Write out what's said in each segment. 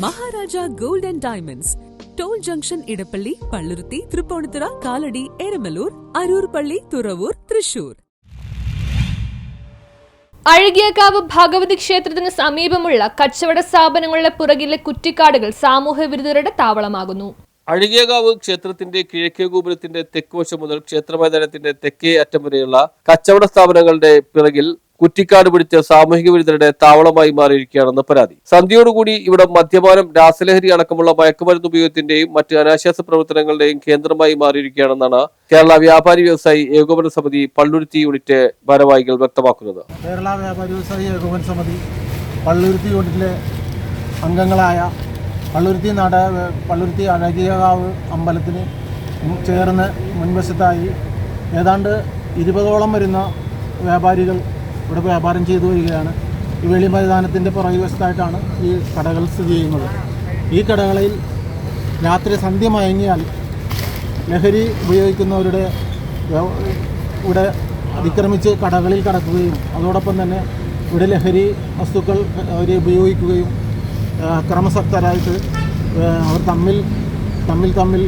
Maharaja gold and diamonds, toll junction Edappally, Palluruthy, Tripunithura, Kalady, Eramalloor, Aroor Palli, Thuravoor, Thrissur. Azhakiyakavu Bhagavathi ക്ഷേത്രത്തിന് സമീപമുള്ള കച്ചവട സ്ഥാപനങ്ങളുടെ പുറകിലെ കുറ്റിക്കാടുകൾ സാമൂഹ്യ വിരുദ്ധരുടെ താവളമാകുന്നു. അഴകിയകാവ് ക്ഷേത്രത്തിന്റെ കിഴക്കേ ഗോപുരത്തിന്റെ തെക്കുവശം മുതൽ ക്ഷേത്രമൈതാനത്തിന്റെ തെക്കേ അറ്റം വരെയുള്ള കച്ചവട സ്ഥാപനങ്ങളുടെ പിറകിൽ കുറ്റിക്കാട് പിടിച്ച സാമൂഹിക വിരുദ്ധരുടെ താവളമായി മാറിയിരിക്കുകയാണെന്ന് പരാതി. സന്ധ്യയോടുകൂടി ഇവിടെ മദ്യപാനം, രാസലഹരി അടക്കമുള്ള മയക്കുമരുന്ന് ഉപയോഗത്തിന്റെയും മറ്റ് അനാശാസ പ്രവർത്തനങ്ങളുടെയും കേന്ദ്രമായി മാറിയിരിക്കുകയാണെന്നാണ് കേരള വ്യാപാരി വ്യവസായി ഏകോപന സമിതി പള്ളുരുത്തി യൂണിറ്റ് ഭാരവാഹികൾ വ്യക്തമാക്കുന്നത്. കേരള വ്യാപാരി വ്യവസായി ഏകോപന സമിതി പള്ളുരുത്തി യൂണിറ്റിലെ അംഗങ്ങളായ പള്ളുരുത്തി അഴകിയകാവ് അമ്പലത്തിന് ചേർന്ന് മുൻവശത്തായി ഏതാണ്ട് 20ഓളം വരുന്ന വ്യാപാരികൾ ഇവിടെ വ്യാപാരം ചെയ്തു വരികയാണ്. ഈ വെളി മൈതാനത്തിൻ്റെ പുറകുവശത്തായിട്ടാണ് ഈ കടകൾ സ്ഥിതി ചെയ്യുന്നത്. ഈ കടകളിൽ രാത്രി സന്ധ്യ മയങ്ങിയാൽ ലഹരി ഉപയോഗിക്കുന്നവരുടെ ഇവിടെ അതിക്രമിച്ച് കടകളിൽ കടക്കുകയും അതോടൊപ്പം തന്നെ ഇവിടെ ലഹരി വസ്തുക്കൾ അവർ ഉപയോഗിക്കുകയും അക്രമസക്തരായിട്ട് അവർ തമ്മിൽ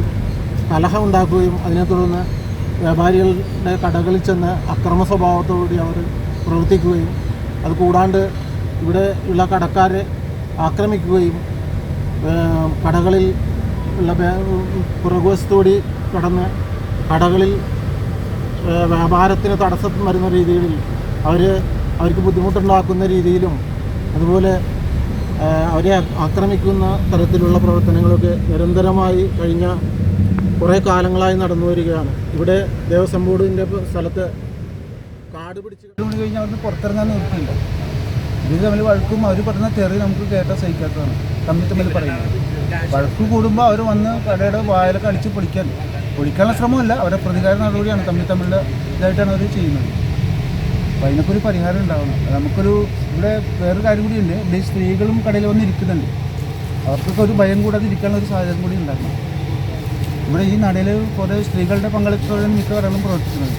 കലഹം ഉണ്ടാക്കുകയും അതിനെ തുടർന്ന് വ്യാപാരികളുടെ കടകളിൽ ചെന്ന് അക്രമ സ്വഭാവത്തോടുകൂടി അവർ പ്രവർത്തിക്കുകയും അത് കൂടാണ്ട് ഇവിടെ ഉള്ള കടക്കാരെ ആക്രമിക്കുകയും കടകളിൽ ഉള്ള പുറകുവശത്തോടി കടന്ന് കടകളിൽ വ്യാപാരത്തിന് തടസ്സം വരുന്ന രീതിയിൽ അവർക്ക് ബുദ്ധിമുട്ടുണ്ടാക്കുന്ന രീതിയിലും അതുപോലെ അവരെ ആക്രമിക്കുന്ന തരത്തിലുള്ള പ്രവർത്തനങ്ങളൊക്കെ നിരന്തരമായി കഴിഞ്ഞ കുറേ കാലങ്ങളായി നടന്നു വരികയാണ്. ഇവിടെ ദേവസ്വം ബോർഡിൻ്റെ സ്ഥലത്ത് കാട് പിടിച്ച് കഴിഞ്ഞാൽ അവിടുന്ന് പുറത്തിറങ്ങാൻ നിർത്തിയില്ല. ഇത് തമ്മിൽ വഴക്കും അവർ പറയുന്ന തെറി നമുക്ക് കേട്ടാൽ സഹിക്കാത്തതാണ്. തമ്മിൽ പറയുന്നത് വഴക്ക് കൂടുമ്പോൾ അവർ വന്ന് കടയുടെ വായിലൊക്കെ അടിച്ച് പൊളിക്കാനുള്ള ശ്രമമല്ല, അവരുടെ പ്രതികാര നടപടിയാണ് തമ്മിലുള്ള ഇതായിട്ടാണ് അവർ ചെയ്യുന്നത്. അപ്പോൾ അതിനൊക്കെ ഒരു പരിഹാരം ഉണ്ടാവണം. നമുക്കൊരു ഇവിടെ വേറൊരു കാര്യം കൂടിയുണ്ട്. ഇവിടെ സ്ത്രീകളും കടയിൽ വന്നിരിക്കുന്നുണ്ട്. അവർക്കൊക്കെ ഒരു ഭയം കൂടാതെ ഇരിക്കാനുള്ള ഒരു സാഹചര്യം കൂടി ഉണ്ടാക്കണം. ഇവിടെ ഈ നടയിൽ കുറേ സ്ത്രീകളുടെ പങ്കാളിത്തത്തോടെ മിക്കവാറും പ്രവർത്തിക്കുന്നത്.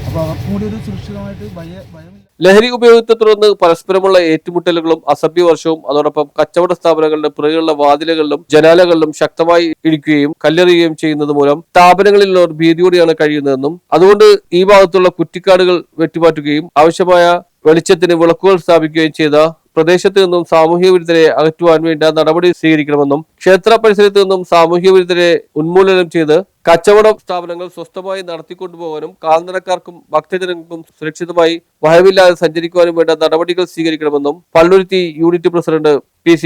അപ്പോൾ അവർക്കും കൂടി ഒരു സുരക്ഷിതമായിട്ട് ഭയമില്ല. ലഹരി ഉപയോഗത്തെ തുടർന്ന് പരസ്പരമുള്ള ഏറ്റുമുട്ടലുകളും അസഭ്യവർഷവും അതോടൊപ്പം കച്ചവട സ്ഥാപനങ്ങളുടെ പുറകെയുള്ള വാതിലുകളിലും ജനാലകളിലും ശക്തമായി ഇടിക്കുകയും കല്ലെറിയുകയും ചെയ്യുന്നത് മൂലം സ്ഥാപനങ്ങളിലുള്ളവർ ഭീതിയോടെയാണ് കഴിയുന്നതെന്നും അതുകൊണ്ട് ഈ ഭാഗത്തുള്ള കുറ്റിക്കാടുകൾ വെട്ടിമാറ്റുകയും ആവശ്യമായ വെളിച്ചത്തിന് വിളക്കുകൾ സ്ഥാപിക്കുകയും ചെയ്ത പ്രദേശത്ത് നിന്നും സാമൂഹ്യ വിരുദ്ധരെ അകറ്റുവാൻ വേണ്ട നടപടി സ്വീകരിക്കണമെന്നും ക്ഷേത്ര പരിസരത്ത് നിന്നും സാമൂഹ്യ വിരുദ്ധരെ ഉന്മൂലനം ചെയ്ത് കച്ചവട സ്ഥാപനങ്ങൾ സ്വസ്ഥമായി നടത്തിക്കൊണ്ടുപോകാനും കാൽനടക്കാർക്കും ഭക്തജനങ്ങൾക്കും സുരക്ഷിതമായി ഭയമില്ലാതെ സഞ്ചരിക്കുവാനും വേണ്ട നടപടികൾ സ്വീകരിക്കണമെന്നും Palluruthy unit president PC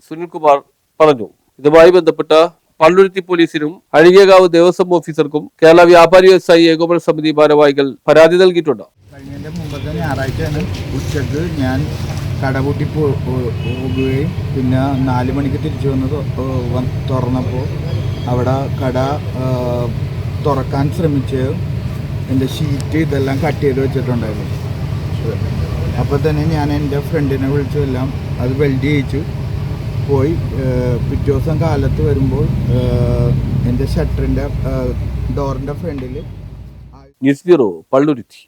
Sunilkumar പറഞ്ഞു. ഇതുമായി ബന്ധപ്പെട്ട പള്ളുരുത്തി പോലീസിനും അഴകിയകാവ് ദേവസ്വം ഓഫീസർക്കും കേരള വ്യാപാരി വ്യവസായി ഏകോപന സമിതി ഭാരവാഹികൾ പരാതി നൽകിയിട്ടുണ്ട്. കഴിഞ്ഞ മുമ്പത്തെ ഞായറാഴ്ചയാണ് ഉച്ചക്ക് ഞാൻ കടപൂട്ടി പോകുകയും പിന്നെ 4 മണിക്ക് തിരിച്ചു വന്ന് തുറന്നപ്പോൾ അവിടെ കട തുറക്കാൻ ശ്രമിച്ച് എൻ്റെ ഷീറ്റ് ഇതെല്ലാം കട്ട് ചെയ്ത് വെച്ചിട്ടുണ്ടായിരുന്നു. അപ്പോൾ തന്നെ ഞാൻ എൻ്റെ ഫ്രണ്ടിനെ വിളിച്ചെല്ലാം അത് വെൽഡ് ചെയ്യിച്ചു പോയി. പിറ്റേ ദിവസം കാലത്ത് വരുമ്പോൾ എൻ്റെ ഷട്ടറിൻ്റെ ഡോറിൻ്റെ ഫ്രണ്ടിൽ ന്യൂസ് ബ്യൂറോ പള്ളുരുത്തി.